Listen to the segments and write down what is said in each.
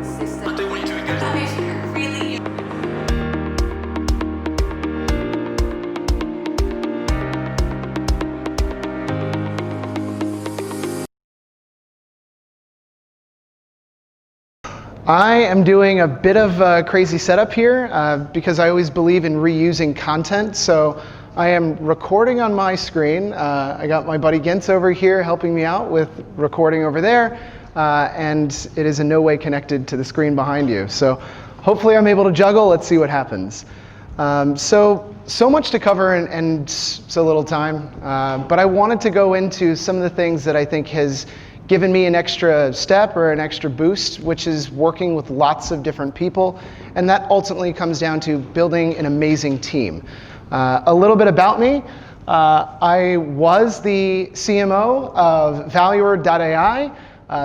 consistent. That is really. I am doing a bit of a crazy setup here because I always believe in reusing content. So I am recording on my screen. I got my buddy Gintz over here helping me out with recording over there. And it is in no way connected to the screen behind you. So hopefully I'm able to juggle. Let's see what happens. So much to cover and so little time. But I wanted to go into some of the things that I think has given me an extra step or an extra boost, which is working with lots of different people. And that ultimately comes down to building an amazing team. A little bit about me. I was the CMO of Valuer.ai.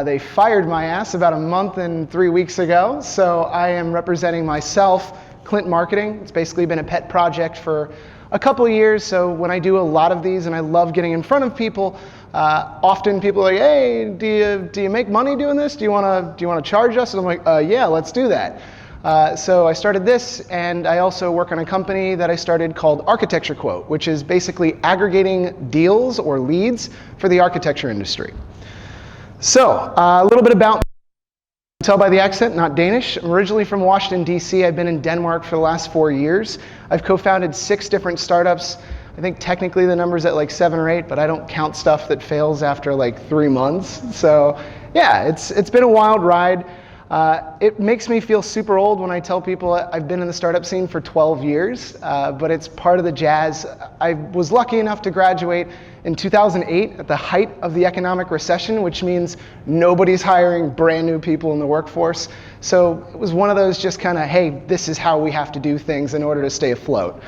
They fired my ass about a month and 3 weeks ago. So I am representing myself, Clint Marketing. It's basically been a pet project for a couple of years. So when I do a lot of these and I love getting in front of people, often people are like, hey, do you make money doing this? Do you want to charge us? And I'm like, yeah, let's do that. So I started this, and I also work on a company that I started called Architecture Quote, which is basically aggregating deals or leads for the architecture industry. So a little bit about me. You can tell by the accent, not Danish. I'm originally from Washington, D.C. I've been in Denmark for the last 4 years. I've co-founded 6 different startups. I think technically the number's at like 7 or 8, but I don't count stuff that fails after like 3 months. So yeah, it's been a wild ride. It makes me feel super old when I tell people I've been in the startup scene for 12 years, but it's part of the jazz. I was lucky enough to graduate in 2008 at the height of the economic recession, which means nobody's hiring brand new people in the workforce. So it was one of those just kind of, hey, this is how we have to do things in order to stay afloat.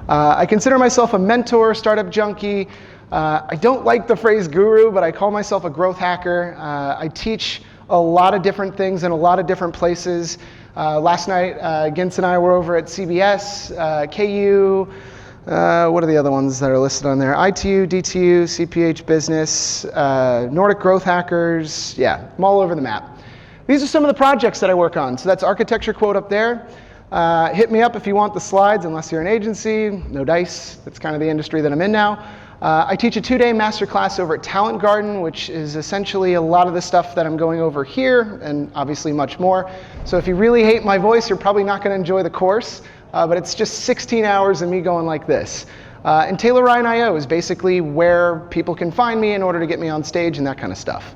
I consider myself a mentor, startup junkie. I don't like the phrase guru, but I call myself a growth hacker. I teach a lot of different things in a lot of different places. Last night, Gintz and I were over at CBS, KU, what are the other ones that are listed on there? ITU, DTU, CPH Business, Nordic Growth Hackers. Yeah, I'm all over the map. These are some of the projects that I work on. So that's Architecture Quote up there. Hit me up if you want the slides, unless you're an agency. No dice. That's kind of the industry that I'm in now. I teach a 2-day masterclass over at Talent Garden, which is essentially a lot of the stuff that I'm going over here, and obviously much more. So if you really hate my voice, you're probably not going to enjoy the course. But it's just 16 hours of me going like this. And Taylor Ryan I.O. is basically where people can find me in order to get me on stage and that kind of stuff.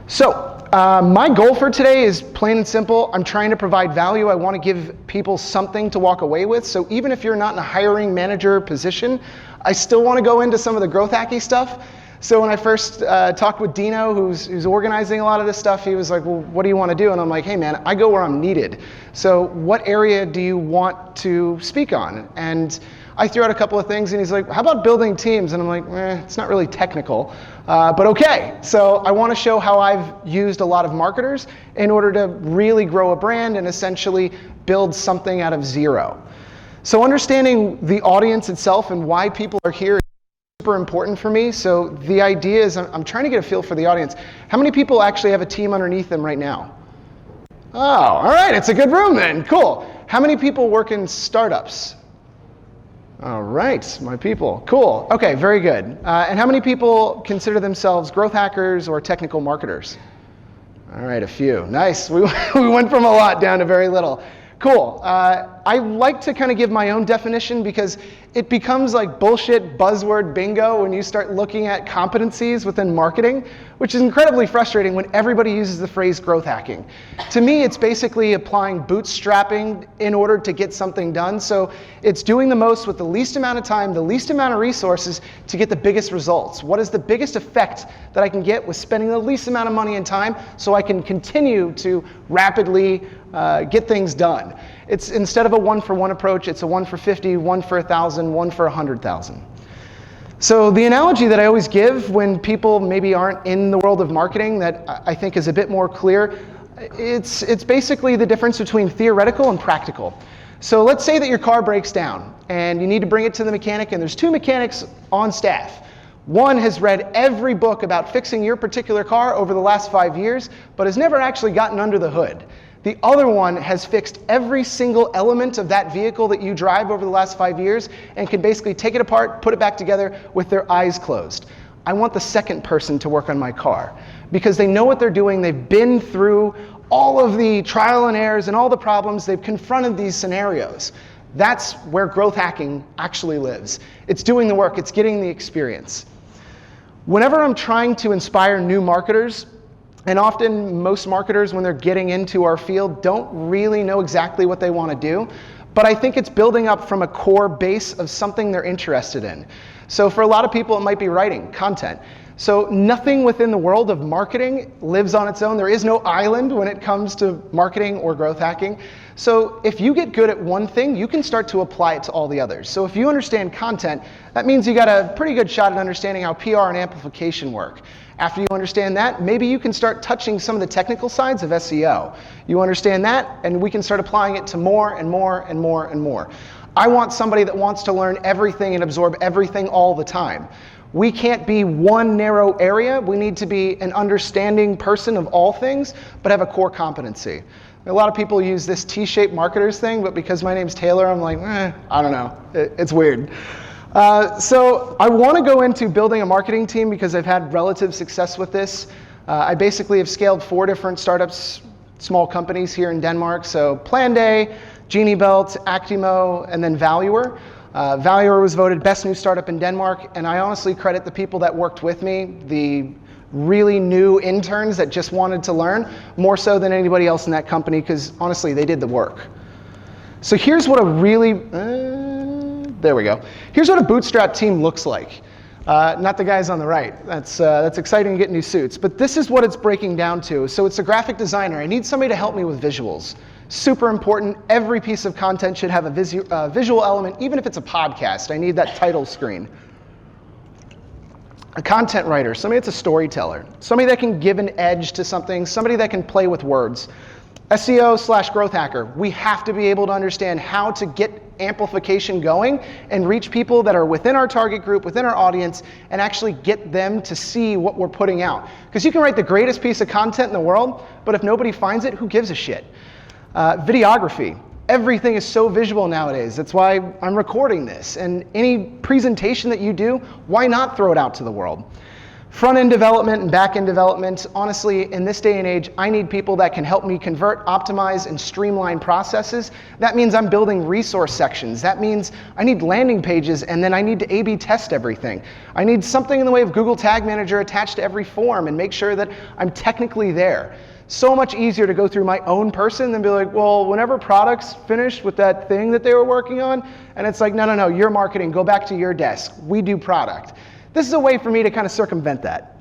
So my goal for today is plain and simple. I'm trying to provide value. I want to give people something to walk away with. So even if you're not in a hiring manager position, I still want to go into some of the growth hacky stuff. So when I first talked with Dino, who's organizing a lot of this stuff, he was like, well, what do you want to do? And I'm like, hey man, I go where I'm needed. So what area do you want to speak on? And I threw out a couple of things, and he's like, how about building teams? And I'm like, it's not really technical, but okay. So I want to show how I've used a lot of marketers in order to really grow a brand and essentially build something out of zero. So understanding the audience itself and why people are here is super important for me. So the idea is I'm trying to get a feel for the audience. How many people actually have a team underneath them right now? Oh, all right, it's a good room then, cool. How many people work in startups? All right, my people, cool. Okay, very good. And how many people consider themselves growth hackers or technical marketers? All right, a few, nice. We went from a lot down to very little. Cool. I like to kind of give my own definition because it becomes like bullshit buzzword bingo when you start looking at competencies within marketing, which is incredibly frustrating when everybody uses the phrase growth hacking. To me, it's basically applying bootstrapping in order to get something done. So it's doing the most with the least amount of time, the least amount of resources to get the biggest results. What is the biggest effect that I can get with spending the least amount of money and time so I can continue to rapidly get things done? It's instead of a 1-for-1 approach, it's a 1 for 50, 1 for 1,000, 1 for 100,000. So the analogy that I always give when people maybe aren't in the world of marketing that I think is a bit more clear, it's basically the difference between theoretical and practical. So let's say that your car breaks down and you need to bring it to the mechanic, and there's 2 mechanics on staff. One has read every book about fixing your particular car over the last 5 years, but has never actually gotten under the hood. The other one has fixed every single element of that vehicle that you drive over the last 5 years and can basically take it apart, put it back together with their eyes closed. I want the second person to work on my car because they know what they're doing. They've been through all of the trial and errors and all the problems. They've confronted these scenarios. That's where growth hacking actually lives. It's doing the work. It's getting the experience. Whenever I'm trying to inspire new marketers, and often most marketers when they're getting into our field don't really know exactly what they want to do, but I think it's building up from a core base of something they're interested in. So for a lot of people, it might be writing, content. So nothing within the world of marketing lives on its own. There is no island when it comes to marketing or growth hacking. So if you get good at one thing, you can start to apply it to all the others. So if you understand content, that means you got a pretty good shot at understanding how PR and amplification work. After you understand that, maybe you can start touching some of the technical sides of SEO. You understand that, and we can start applying it to more and more and more and more. I want somebody that wants to learn everything and absorb everything all the time. We can't be one narrow area. We need to be an understanding person of all things, but have a core competency. A lot of people use this T-shaped marketers thing, but because my name's Taylor, I'm like, I don't know. It's weird. So I want to go into building a marketing team because I've had relative success with this. I basically have scaled 4 different startups, small companies here in Denmark. So Planday, Genie Belt, Actimo, and then Valuer. Valuer was voted best new startup in Denmark, and I honestly credit the people that worked with me, the really new interns that just wanted to learn, more so than anybody else in that company, because honestly, they did the work. So here's what a really, there we go. Here's what a bootstrap team looks like. Not the guys on the right. That's exciting to get new suits, but this is what it's breaking down to. So it's a graphic designer. I need somebody to help me with visuals. Super important. Every piece of content should have a visual element, even if it's a podcast. I need that title screen. A content writer, somebody that's a storyteller, somebody that can give an edge to something, somebody that can play with words. SEO/growth hacker, we have to be able to understand how to get amplification going and reach people that are within our target group, within our audience, and actually get them to see what we're putting out. Because you can write the greatest piece of content in the world, but if nobody finds it, who gives a shit? Videography. Everything is so visual nowadays. That's why I'm recording this. And any presentation that you do, why not throw it out to the world? Front-end development and back-end development, honestly, in this day and age, I need people that can help me convert, optimize, and streamline processes. That means I'm building resource sections. That means I need landing pages, and then I need to A/B test everything. I need something in the way of Google Tag Manager attached to every form and make sure that I'm technically there. So much easier to go through my own person than be like, well, whenever product's finished with that thing that they were working on, and it's like, no, you're marketing, go back to your desk. We do product. This is a way for me to kind of circumvent that.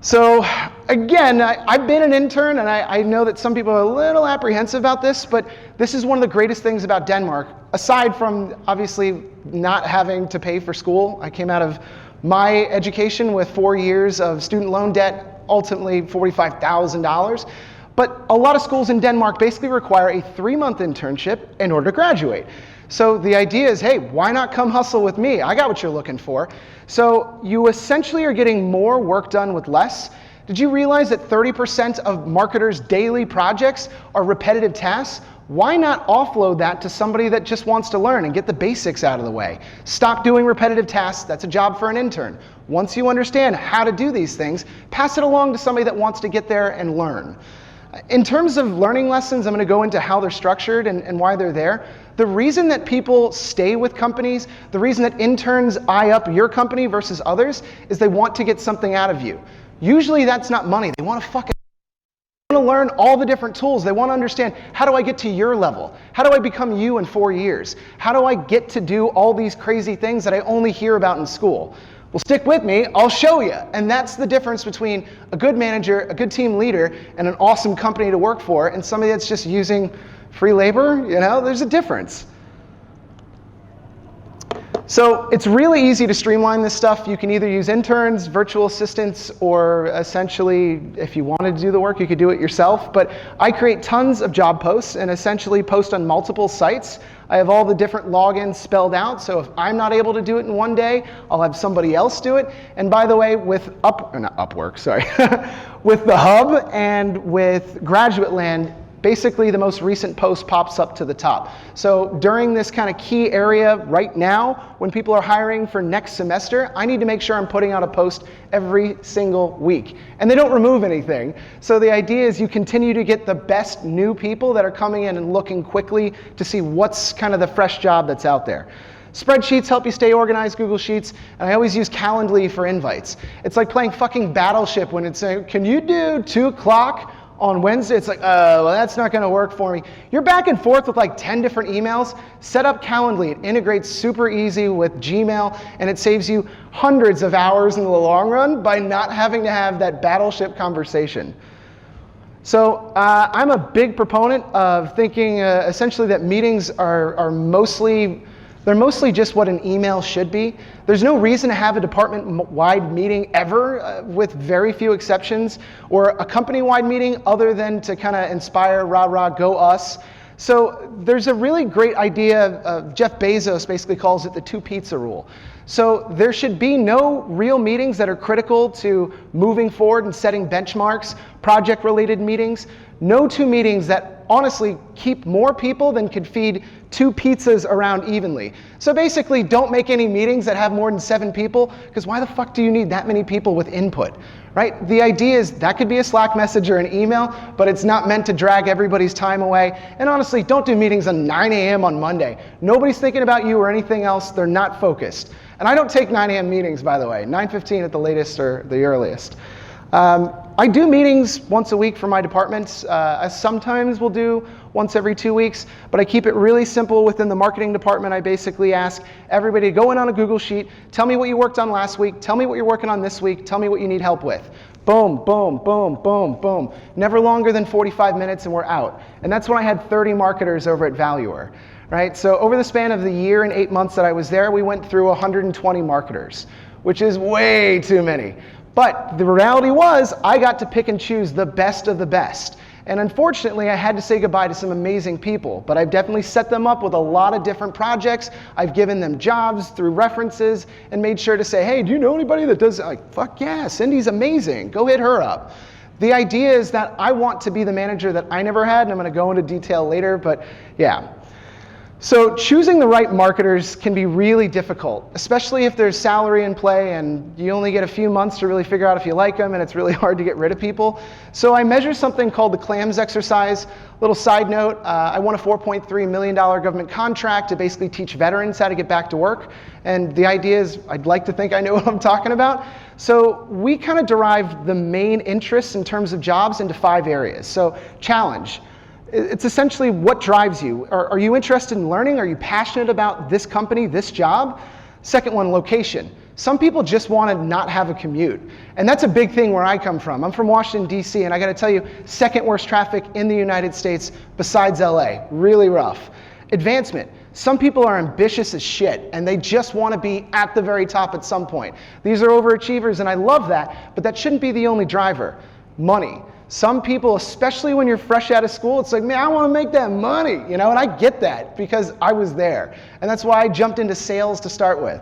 So again, I've been an intern, and I know that some people are a little apprehensive about this, but this is one of the greatest things about Denmark, aside from obviously not having to pay for school. I came out of my education with 4 years of student loan debt, ultimately $45,000. But a lot of schools in Denmark basically require a 3-month internship in order to graduate. So the idea is, hey, why not come hustle with me? I got what you're looking for. So you essentially are getting more work done with less. Did you realize that 30% of marketers' daily projects are repetitive tasks? Why not offload that to somebody that just wants to learn and get the basics out of the way? Stop doing repetitive tasks. That's a job for an intern. Once you understand how to do these things, pass it along to somebody that wants to get there and learn. In terms of learning lessons, I'm going to go into how they're structured and why they're there. The reason that people stay with companies, the reason that interns eye up your company versus others, is they want to get something out of you. Usually that's not money. They want to fucking to learn all the different tools. They want to understand, how do I get to your level? How do I become you in 4 years? How do I get to do all these crazy things that I only hear about in school? Well, stick with me, I'll show you. And that's the difference between a good manager, a good team leader, and an awesome company to work for, and somebody that's just using free labor. You know, there's a difference. So it's really easy to streamline this stuff. You can either use interns, virtual assistants, or essentially, if you wanted to do the work, you could do it yourself. But I create tons of job posts and essentially post on multiple sites. I have all the different logins spelled out, so if I'm not able to do it in one day, I'll have somebody else do it. And by the way, with with the hub and with Graduate Land, basically the most recent post pops up to the top. So during this kind of key area right now, when people are hiring for next semester, I need to make sure I'm putting out a post every single week. And they don't remove anything. So the idea is you continue to get the best new people that are coming in and looking quickly to see what's kind of the fresh job that's out there. Spreadsheets help you stay organized, Google Sheets, and I always use Calendly for invites. It's like playing fucking Battleship when it's saying, can you do 2 o'clock on Wednesday? It's like, well, that's not gonna work for me. You're back and forth with like 10 different emails. Set up Calendly. It integrates super easy with Gmail, and it saves you hundreds of hours in the long run by not having to have that Battleship conversation. So I'm a big proponent of thinking essentially that meetings are mostly just what an email should be. There's no reason to have a department-wide meeting ever, with very few exceptions, or a company-wide meeting other than to kind of inspire, rah, rah, go us. So there's a really great idea, Jeff Bezos basically calls it the 2 pizza rule. So there should be no real meetings that are critical to moving forward and setting benchmarks, project-related meetings. No 2 meetings that honestly keep more people than could feed 2 pizzas around evenly. So basically, don't make any meetings that have more than 7 people, because why the fuck do you need that many people with input, right? The idea is that could be a Slack message or an email, but it's not meant to drag everybody's time away. And honestly, don't do meetings on 9 a.m. on Monday. Nobody's thinking about you or anything else. They're not focused. And I don't take 9 a.m. meetings, by the way. 9:15 at the latest or the earliest. I do meetings once a week for my departments. I sometimes will do once every 2 weeks, but I keep it really simple within the marketing department. I basically ask everybody to go in on a Google Sheet, tell me what you worked on last week, tell me what you're working on this week, tell me what you need help with. Boom, boom, boom, boom, boom. Never longer than 45 minutes and we're out. And that's when I had 30 marketers over at Valuer. Right? So over the span of the year and 8 months that I was there, we went through 120 marketers, which is way too many. But the reality was, I got to pick and choose the best of the best. And unfortunately, I had to say goodbye to some amazing people, but I've definitely set them up with a lot of different projects. I've given them jobs through references and made sure to say, hey, do you know anybody that does, like, fuck yeah, Cindy's amazing, go hit her up. The idea is that I want to be the manager that I never had, and I'm gonna go into detail later, but yeah. So choosing the right marketers can be really difficult, especially if there's salary in play and you only get a few months to really figure out if you like them, and it's really hard to get rid of people. So I measure something called the CLAMS exercise. Little side note, I won a $4.3 million government contract to basically teach veterans how to get back to work. And the idea is, I'd like to think I know what I'm talking about. So we kind of derived the main interests in terms of jobs into 5 areas. So challenge. It's essentially what drives you. Are you interested in learning? Are you passionate about this company, this job? Second one, location. Some people just want to not have a commute. And that's a big thing where I come from. I'm from Washington, D.C., and I got to tell you, second worst traffic in the United States besides LA. Really rough. Advancement. Some people are ambitious as shit, and they just want to be at the very top at some point. These are overachievers, and I love that, but that shouldn't be the only driver. Money. Some people, especially when you're fresh out of school, it's like, man, I want to make that money, you know, and I get that because I was there. And that's why I jumped into sales to start with.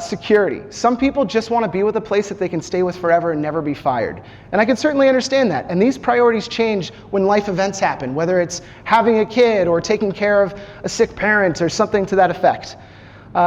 Security. Some people just want to be with a place that they can stay with forever and never be fired. And I can certainly understand that. And these priorities change when life events happen, whether it's having a kid or taking care of a sick parent or something to that effect.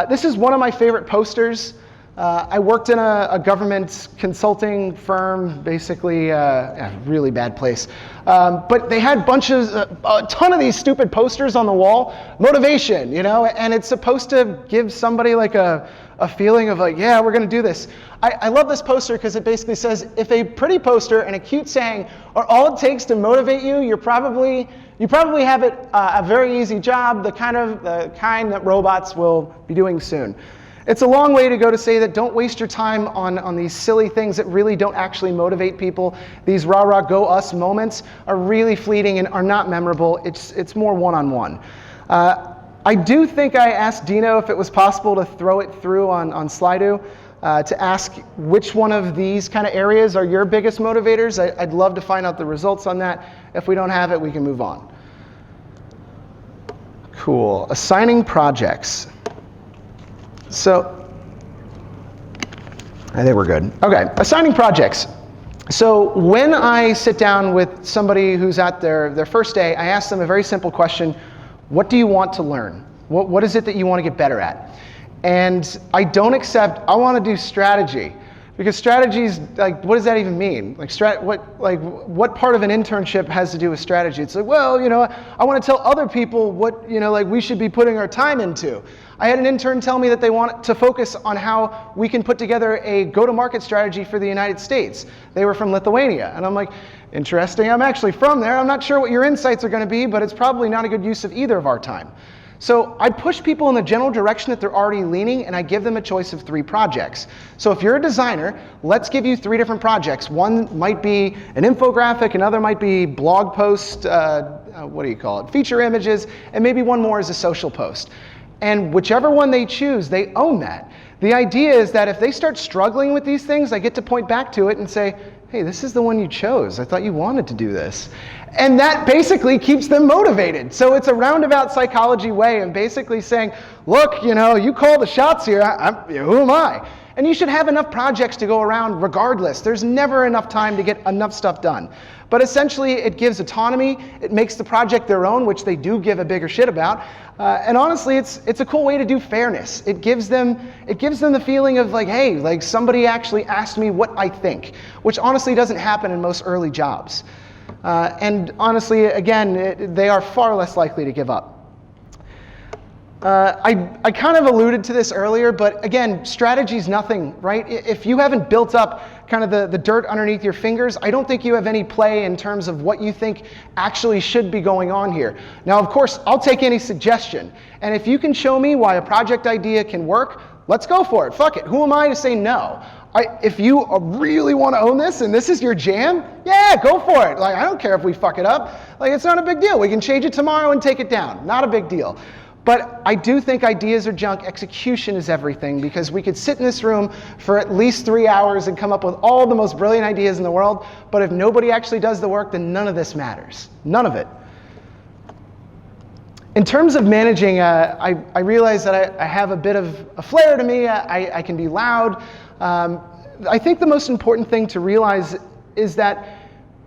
This is one of my favorite posters. I worked in a government consulting firm, basically a really bad place. But they had a ton of these stupid posters on the wall. Motivation, you know, and it's supposed to give somebody like a feeling of like, yeah, we're gonna do this. I love this poster because it basically says, if a pretty poster and a cute saying are all it takes to motivate you, you probably have a very easy job, the kind that robots will be doing soon. It's a long way to go to say that don't waste your time on these silly things that really don't actually motivate people. These rah-rah, go us moments are really fleeting and are not memorable. It's more one-on-one. I do think I asked Dino if it was possible to throw it through on Slido to ask which one of these kind of areas are your biggest motivators. I'd love to find out the results on that. If we don't have it, we can move on. Cool. Assigning projects. So, I think we're good. Okay, assigning projects. So when I sit down with somebody who's at their first day, I ask them a very simple question. What do you want to learn? What is it that you want to get better at? And I don't accept, I want to do strategy. Because strategies, like, what does that even mean? Like, what part of an internship has to do with strategy? It's like, well, I want to tell other people what, we should be putting our time into. I had an intern tell me that they want to focus on how we can put together a go-to-market strategy for the United States. They were from Lithuania. And I'm like, interesting, I'm actually from there. I'm not sure what your insights are going to be, but it's probably not a good use of either of our time. So I push people in the general direction that they're already leaning, and I give them a choice of 3 projects. So if you're a designer, let's give you 3 different projects. One might be an infographic, another might be blog post, feature images, and maybe one more is a social post. And whichever one they choose, they own that. The idea is that if they start struggling with these things, I get to point back to it and say, hey, this is the one you chose. I thought you wanted to do this. And that basically keeps them motivated. So it's a roundabout psychology way of basically saying, look, you call the shots here. Who am I? And you should have enough projects to go around regardless. There's never enough time to get enough stuff done. But essentially, it gives autonomy. It makes the project their own, which they do give a bigger shit about. And honestly, it's a cool way to do fairness. It gives them the feeling of like, hey, like somebody actually asked me what I think, which honestly doesn't happen in most early jobs. And honestly, again, they are far less likely to give up. I kind of alluded to this earlier, but again, strategy's nothing, right? If you haven't built up kind of the dirt underneath your fingers, I don't think you have any play in terms of what you think actually should be going on here. Now, of course, I'll take any suggestion. And if you can show me why a project idea can work, let's go for it. Fuck it. Who am I to say no? If you really want to own this and this is your jam, yeah, go for it. Like, I don't care if we fuck it up. Like, it's not a big deal. We can change it tomorrow and take it down. Not a big deal. But I do think ideas are junk. Execution is everything, because we could sit in this room for at least 3 hours and come up with all the most brilliant ideas in the world. But if nobody actually does the work, then none of this matters. None of it. In terms of managing, I realize that I have a bit of a flair to me. I can be loud. I think the most important thing to realize is that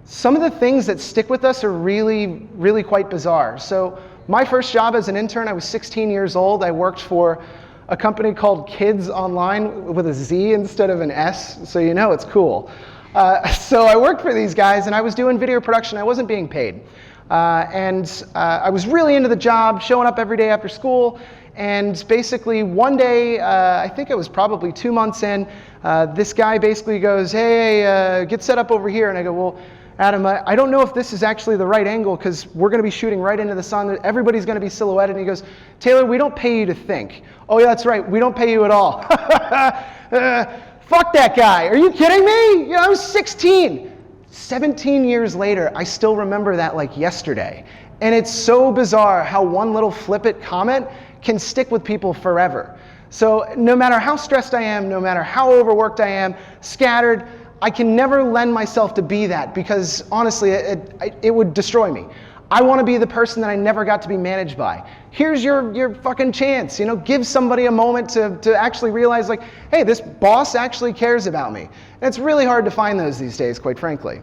some of the things that stick with us are really, really quite bizarre. So my first job as an intern, I was 16 years old. I worked for a company called Kids Online with a Z instead of an S, so you know it's cool. So I worked for these guys, and I was doing video production. I wasn't being paid. I was really into the job, showing up every day after school. And basically one day, I think it was probably 2 months in, this guy basically goes, hey, get set up over here. And I go, well, Adam, I don't know if this is actually the right angle, because we're going to be shooting right into the sun. Everybody's going to be silhouetted. And he goes, Taylor, we don't pay you to think. Oh, yeah, that's right. We don't pay you at all. Fuck that guy. Are you kidding me? I was 16. 17 years later, I still remember that like yesterday. And it's so bizarre how one little flippant comment can stick with people forever. So no matter how stressed I am, no matter how overworked I am, scattered, I can never lend myself to be that, because honestly, it would destroy me. I want to be the person that I never got to be managed by. Here's your fucking chance. Give somebody a moment to actually realize, like, hey, this boss actually cares about me. And it's really hard to find those these days, quite frankly.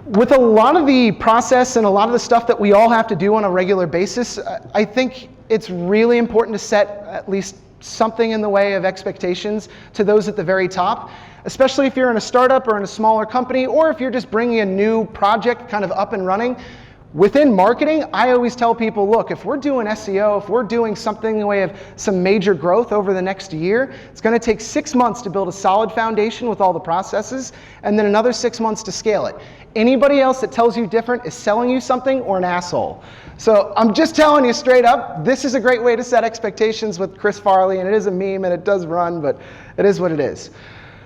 With a lot of the process and a lot of the stuff that we all have to do on a regular basis, I think it's really important to set at least something in the way of expectations to those at the very top, especially if you're in a startup or in a smaller company, or if you're just bringing a new project kind of up and running. Within marketing, I always tell people, look, if we're doing SEO, if we're doing something in the way of some major growth over the next year, it's going to take 6 months to build a solid foundation with all the processes, and then another 6 months to scale it. Anybody else that tells you different is selling you something or an asshole. So I'm just telling you straight up, this is a great way to set expectations with Chris Farley, and it is a meme and it does run, but it is what it is.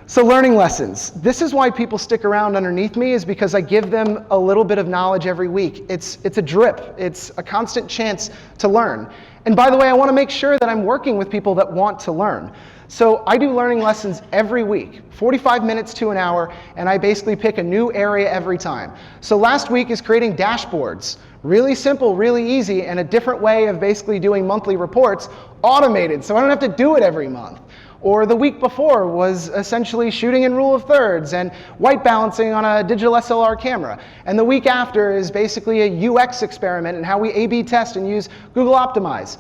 So learning lessons. This is why people stick around underneath me, is because I give them a little bit of knowledge every week. It's a drip. It's a constant chance to learn. And by the way, I want to make sure that I'm working with people that want to learn. So I do learning lessons every week, 45 minutes to an hour, and I basically pick a new area every time. So last week is creating dashboards. Really simple, really easy, and a different way of basically doing monthly reports, automated, so I don't have to do it every month. Or the week before was essentially shooting in rule of thirds and white balancing on a digital SLR camera. And the week after is basically a UX experiment and how we A/B test and use Google Optimize.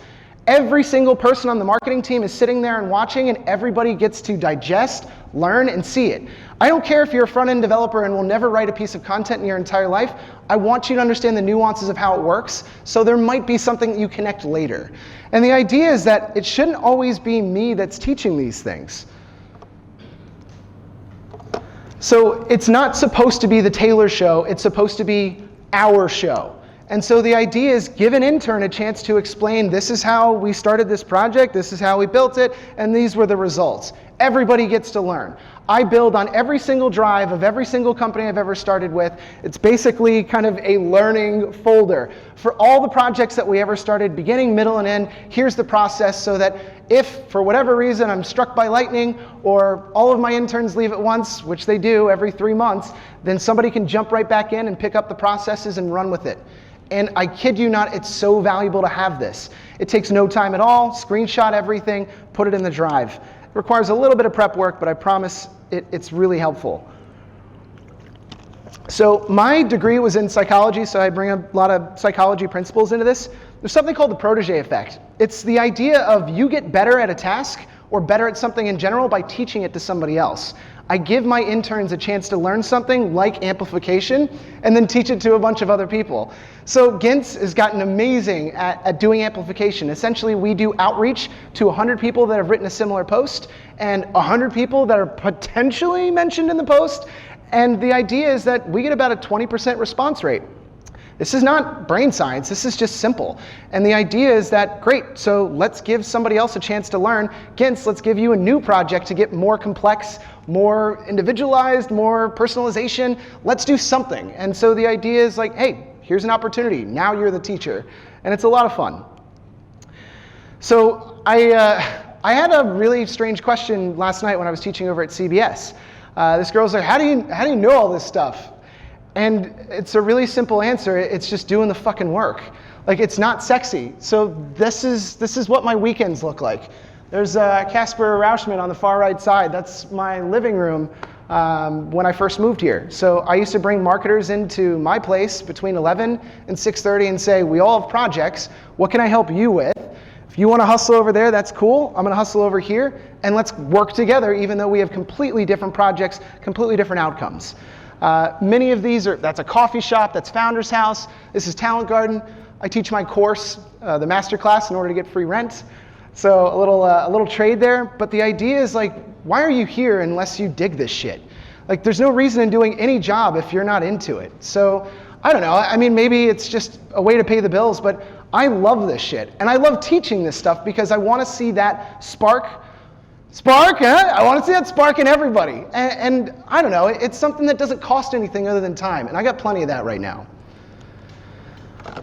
Every single person on the marketing team is sitting there and watching, and everybody gets to digest, learn, and see it. I don't care if you're a front-end developer and will never write a piece of content in your entire life. I want you to understand the nuances of how it works, so there might be something that you connect later. And the idea is that it shouldn't always be me that's teaching these things. So it's not supposed to be the Taylor show, it's supposed to be our show. And so the idea is give an intern a chance to explain, this is how we started this project, this is how we built it, and these were the results. Everybody gets to learn. I build on every single drive of every single company I've ever started with. It's basically kind of a learning folder. For all the projects that we ever started, beginning, middle, and end, here's the process so that if, for whatever reason, I'm struck by lightning or all of my interns leave at once, which they do every 3 months, then somebody can jump right back in and pick up the processes and run with it. And I kid you not, it's so valuable to have this. It takes no time at all, screenshot everything, put it in the drive. It requires a little bit of prep work, but I promise it's really helpful. So my degree was in psychology, so I bring a lot of psychology principles into this. There's something called the protege effect. It's the idea of you get better at a task or better at something in general by teaching it to somebody else. I give my interns a chance to learn something like amplification and then teach it to a bunch of other people. So Gintz has gotten amazing at doing amplification. Essentially, we do outreach to 100 people that have written a similar post and 100 people that are potentially mentioned in the post. And the idea is that we get about a 20% response rate. This is not brain science, this is just simple. And the idea is that, great, so let's give somebody else a chance to learn. Gintz, let's give you a new project to get more complex, more individualized, more personalization. Let's do something. And so the idea is like, hey, here's an opportunity. Now you're the teacher. And it's a lot of fun. So I had a really strange question last night when I was teaching over at CBS. This girl's like, how do you know all this stuff? And it's a really simple answer. It's just doing the fucking work. Like, it's not sexy. So this is what my weekends look like. There's Casper Rauschman on the far right side. That's my living room when I first moved here. So I used to bring marketers into my place between 11 and 6:30 and say, we all have projects. What can I help you with? If you want to hustle over there, that's cool. I'm going to hustle over here. And let's work together, even though we have completely different projects, completely different outcomes. Many of these that's a coffee shop, that's Founder's House, this is Talent Garden. I teach my course, the master class, in order to get free rent. So a little trade there, but the idea is like, why are you here unless you dig this shit? Like, there's no reason in doing any job if you're not into it. So I don't know, I mean, maybe it's just a way to pay the bills, but I love this shit. And I love teaching this stuff because I want to see that spark, huh? I want to see that spark in everybody. And I don't know, it's something that doesn't cost anything other than time. And I got plenty of that right now.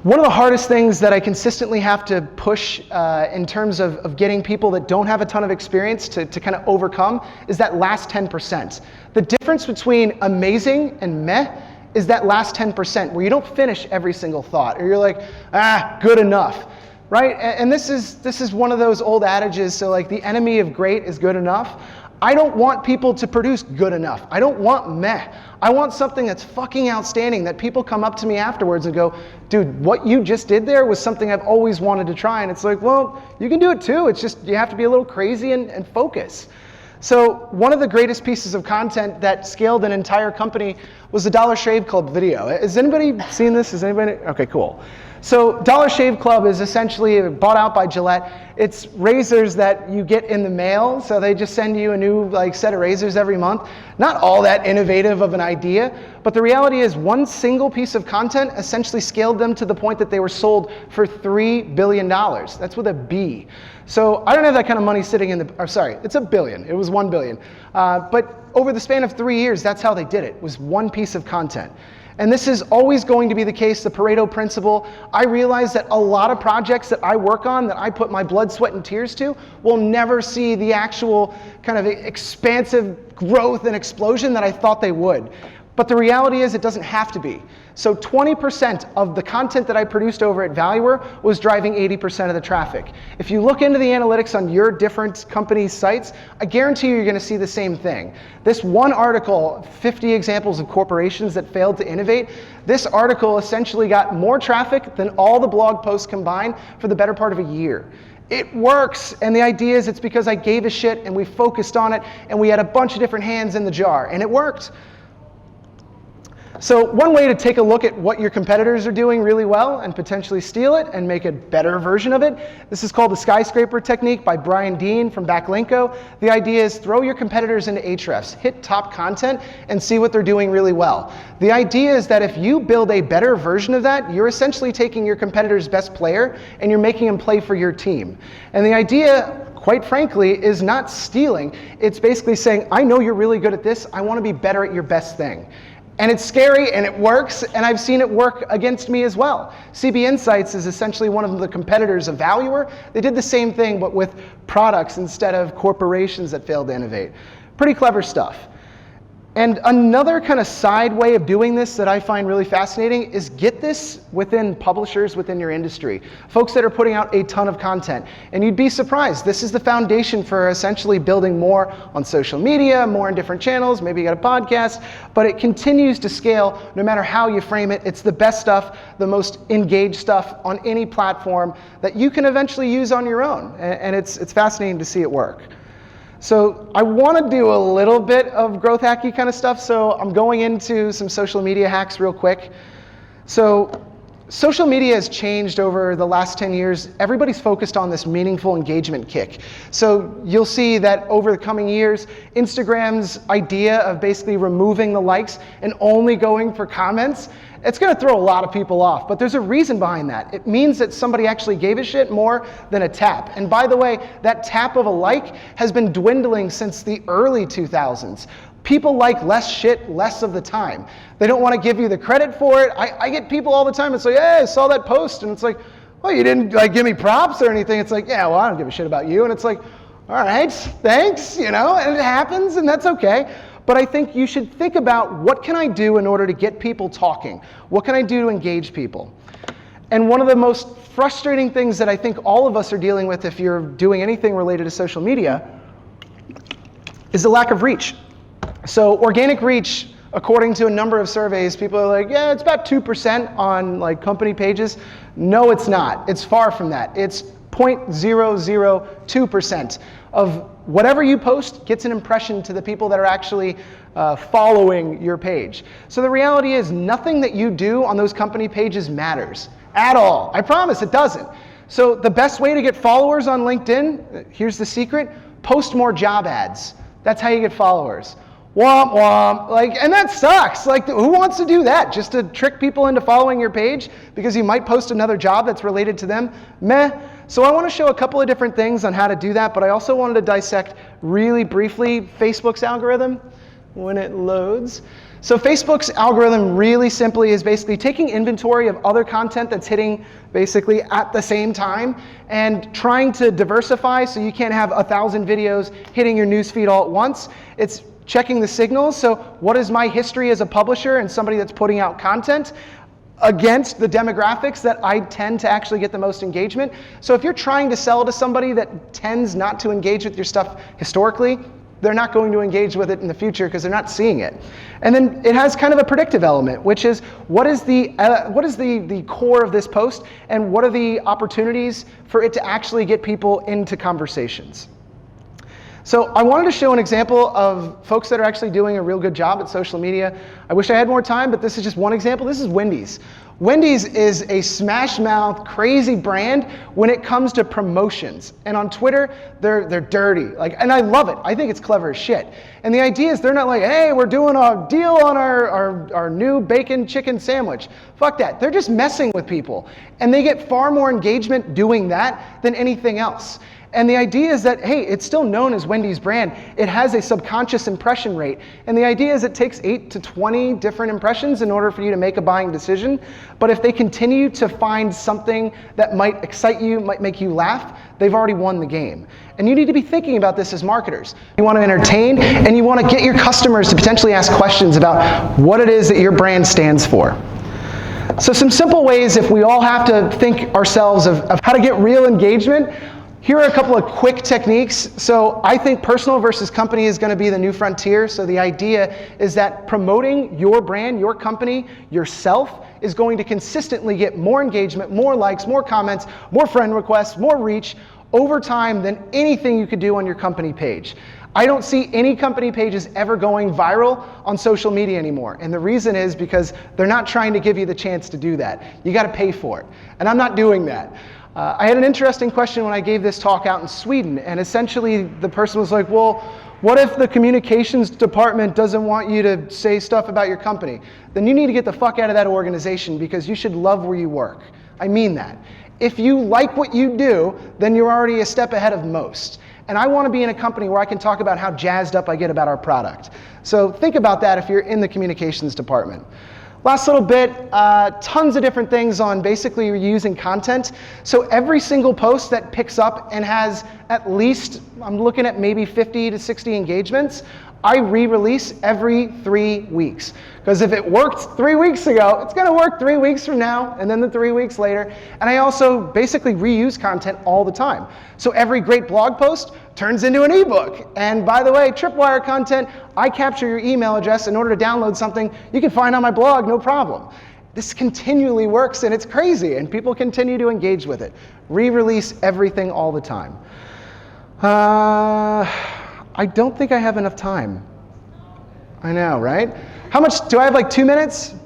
One of the hardest things that I consistently have to push in terms of getting people that don't have a ton of experience to kind of overcome is that last 10%. The difference between amazing and meh is that last 10% where you don't finish every single thought, or you're like, good enough. Right? And this is one of those old adages, so like the enemy of great is good enough. I don't want people to produce good enough. I don't want meh. I want something that's fucking outstanding, that people come up to me afterwards and go, dude, what you just did there was something I've always wanted to try. And it's like, well, you can do it too. It's just, you have to be a little crazy and focus. So one of the greatest pieces of content that scaled an entire company was the Dollar Shave Club video. Has anybody seen this? Is anybody? Okay, cool. So Dollar Shave Club is essentially bought out by Gillette. It's razors that you get in the mail, so they just send you a new set of razors every month. Not all that innovative of an idea, but the reality is one single piece of content essentially scaled them to the point that they were sold for $3 billion. That's with a B. So I don't have that kind of money sitting in the, or sorry, it's $1 billion. It was $1 billion. But over the span of 3 years, that's how they did it, was one piece of content. And this is always going to be the case, the Pareto principle. I realize that a lot of projects that I work on, that I put my blood, sweat, and tears to, will never see the actual kind of expansive growth and explosion that I thought they would. But the reality is it doesn't have to be. So 20% of the content that I produced over at Valuer was driving 80% of the traffic. If you look into the analytics on your different companies' sites, I guarantee you're going to see the same thing. This one article, 50 examples of corporations that failed to innovate, this article essentially got more traffic than all the blog posts combined for the better part of a year. It works, and the idea is it's because I gave a shit and we focused on it and we had a bunch of different hands in the jar, and it worked. So one way to take a look at what your competitors are doing really well and potentially steal it and make a better version of it, this is called the skyscraper technique by Brian Dean from Backlinko. The idea is throw your competitors into Ahrefs, hit top content, and see what they're doing really well. The idea is that if you build a better version of that, you're essentially taking your competitor's best player and you're making him play for your team. And the idea, quite frankly, is not stealing. It's basically saying, I know you're really good at this, I want to be better at your best thing. And it's scary, and it works, and I've seen it work against me as well. CB Insights is essentially one of the competitors of Valuer. They did the same thing, but with products instead of corporations that failed to innovate. Pretty clever stuff. And another kind of side way of doing this that I find really fascinating is get this within publishers within your industry, folks that are putting out a ton of content. And you'd be surprised. This is the foundation for essentially building more on social media, more in different channels. Maybe you got a podcast, but it continues to scale no matter how you frame it. It's the best stuff, the most engaged stuff on any platform that you can eventually use on your own. And it's fascinating to see it work. So I want to do a little bit of growth hacky kind of stuff, so I'm going into some social media hacks real quick. So social media has changed over the last 10 years. Everybody's focused on this meaningful engagement kick. So you'll see that over the coming years, Instagram's idea of basically removing the likes and only going for comments, it's going to throw a lot of people off, but there's a reason behind that. It means that somebody actually gave a shit more than a tap. And by the way, that tap of a like has been dwindling since the early 2000s. People like less shit less of the time. They don't want to give you the credit for it. I get people all the time that say, hey, I saw that post, and it's like, well, you didn't like give me props or anything. It's like, yeah, well, I don't give a shit about you. And it's like, all right, thanks, and it happens, and that's okay. But I think you should think about, what can I do in order to get people talking? What can I do to engage people? And one of the most frustrating things that I think all of us are dealing with if you're doing anything related to social media is the lack of reach. So organic reach, according to a number of surveys, people are like, yeah, it's about 2% on like company pages. No, it's not. It's far from that. It's 0.002% of whatever you post gets an impression to the people that are actually following your page. So the reality is nothing that you do on those company pages matters at all. I promise it doesn't. So the best way to get followers on LinkedIn, here's the secret, post more job ads. That's how you get followers. Womp womp, and that sucks. Who wants to do that? Just to trick people into following your page because you might post another job that's related to them? Meh. So I want to show a couple of different things on how to do that, but I also wanted to dissect really briefly Facebook's algorithm when it loads. So Facebook's algorithm really simply is basically taking inventory of other content that's hitting basically at the same time and trying to diversify so you can't have 1,000 videos hitting your newsfeed all at once. It's checking the signals. So what is my history as a publisher and somebody that's putting out content against the demographics that I tend to actually get the most engagement? So if you're trying to sell to somebody that tends not to engage with your stuff historically, they're not going to engage with it in the future because they're not seeing it. And then it has kind of a predictive element, which is what is the core of this post and what are the opportunities for it to actually get people into conversations. So I wanted to show an example of folks that are actually doing a real good job at social media. I wish I had more time, but this is just one example. This is Wendy's. Wendy's is a smash mouth, crazy brand when it comes to promotions. And on Twitter, they're dirty. And I love it. I think it's clever as shit. And the idea is they're not like, hey, we're doing a deal on our new bacon chicken sandwich. Fuck that. They're just messing with people. And they get far more engagement doing that than anything else. And the idea is that, hey, it's still known as Wendy's brand. It has a subconscious impression rate. And the idea is it takes 8 to 20 different impressions in order for you to make a buying decision. But if they continue to find something that might excite you, might make you laugh, they've already won the game. And you need to be thinking about this as marketers. You want to entertain, and you want to get your customers to potentially ask questions about what it is that your brand stands for. So some simple ways, if we all have to think ourselves of how to get real engagement, here are a couple of quick techniques. So I think personal versus company is going to be the new frontier. So the idea is that promoting your brand, your company, yourself is going to consistently get more engagement, more likes, more comments, more friend requests, more reach over time than anything you could do on your company page. I don't see any company pages ever going viral on social media anymore. And the reason is because they're not trying to give you the chance to do that. You got to pay for it. And I'm not doing that. I had an interesting question when I gave this talk out in Sweden, and essentially the person was like, well, what if the communications department doesn't want you to say stuff about your company? Then you need to get the fuck out of that organization because you should love where you work. I mean that. If you like what you do, then you're already a step ahead of most. And I want to be in a company where I can talk about how jazzed up I get about our product. So think about that if you're in the communications department. Last little bit, tons of different things on basically reusing content. So every single post that picks up and has at least, I'm looking at maybe 50 to 60 engagements, I re-release every 3 weeks. Because if it worked 3 weeks ago, it's going to work 3 weeks from now, and then the 3 weeks later. And I also basically reuse content all the time. So every great blog post turns into an ebook. And by the way, Tripwire content, I capture your email address in order to download something you can find on my blog, no problem. This continually works, and it's crazy, and people continue to engage with it. Re-release everything all the time. I don't think I have enough time. I know, right? How much, do I have like 2 minutes?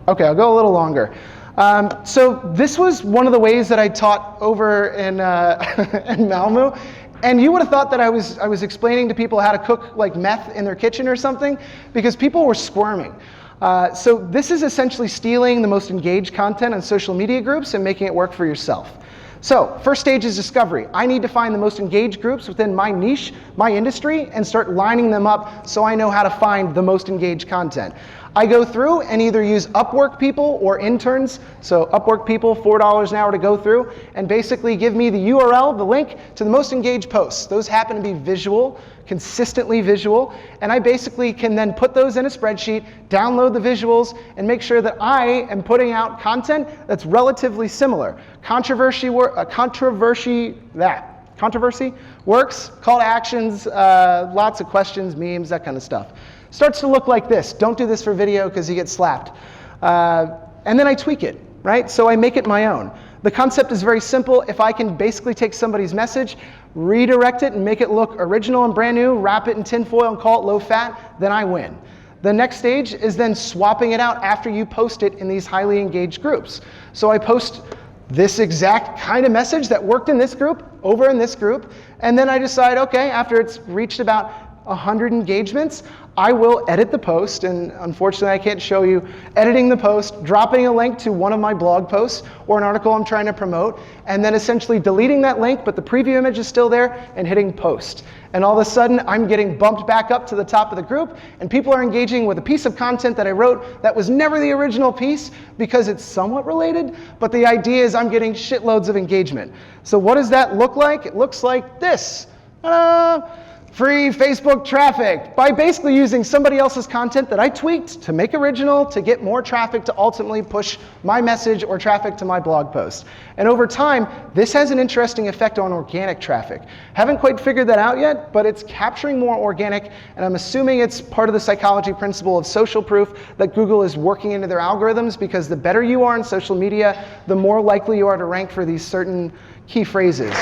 Okay, I'll go a little longer. So this was one of the ways that I taught over in Malmö. And you would have thought that I was explaining to people how to cook like meth in their kitchen or something, because people were squirming. So this is essentially stealing the most engaged content on social media groups and making it work for yourself. So first stage is discovery. I need to find the most engaged groups within my niche, my industry, and start lining them up so I know how to find the most engaged content. I go through and either use Upwork people or interns. So Upwork people, $4 an hour to go through, and basically give me the URL, the link to the most engaged posts. Those happen to be visual, consistently visual, and I basically can then put those in a spreadsheet, download the visuals, and make sure that I am putting out content that's relatively similar. Controversy works, call to actions, lots of questions, memes, that kind of stuff. Starts to look like this. Don't do this for video because you get slapped. And then I tweak it, right? So I make it my own. The concept is very simple. If I can basically take somebody's message, redirect it and make it look original and brand new, wrap it in tinfoil and call it low fat, then I win. The next stage is then swapping it out after you post it in these highly engaged groups. So I post this exact kind of message that worked in this group, over in this group, and then I decide, okay, after it's reached about 100 engagements, I will edit the post, and unfortunately I can't show you editing the post, dropping a link to one of my blog posts or an article I'm trying to promote, and then essentially deleting that link, but the preview image is still there, and hitting post. And all of a sudden, I'm getting bumped back up to the top of the group, and people are engaging with a piece of content that I wrote that was never the original piece because it's somewhat related, but the idea is I'm getting shitloads of engagement. So what does that look like? It looks like this. Free Facebook traffic by basically using somebody else's content that I tweaked to make original to get more traffic to ultimately push my message or traffic to my blog post. And over time, this has an interesting effect on organic traffic. Haven't quite figured that out yet, but it's capturing more organic, and I'm assuming it's part of the psychology principle of social proof that Google is working into their algorithms, because the better you are in social media, the more likely you are to rank for these certain key phrases.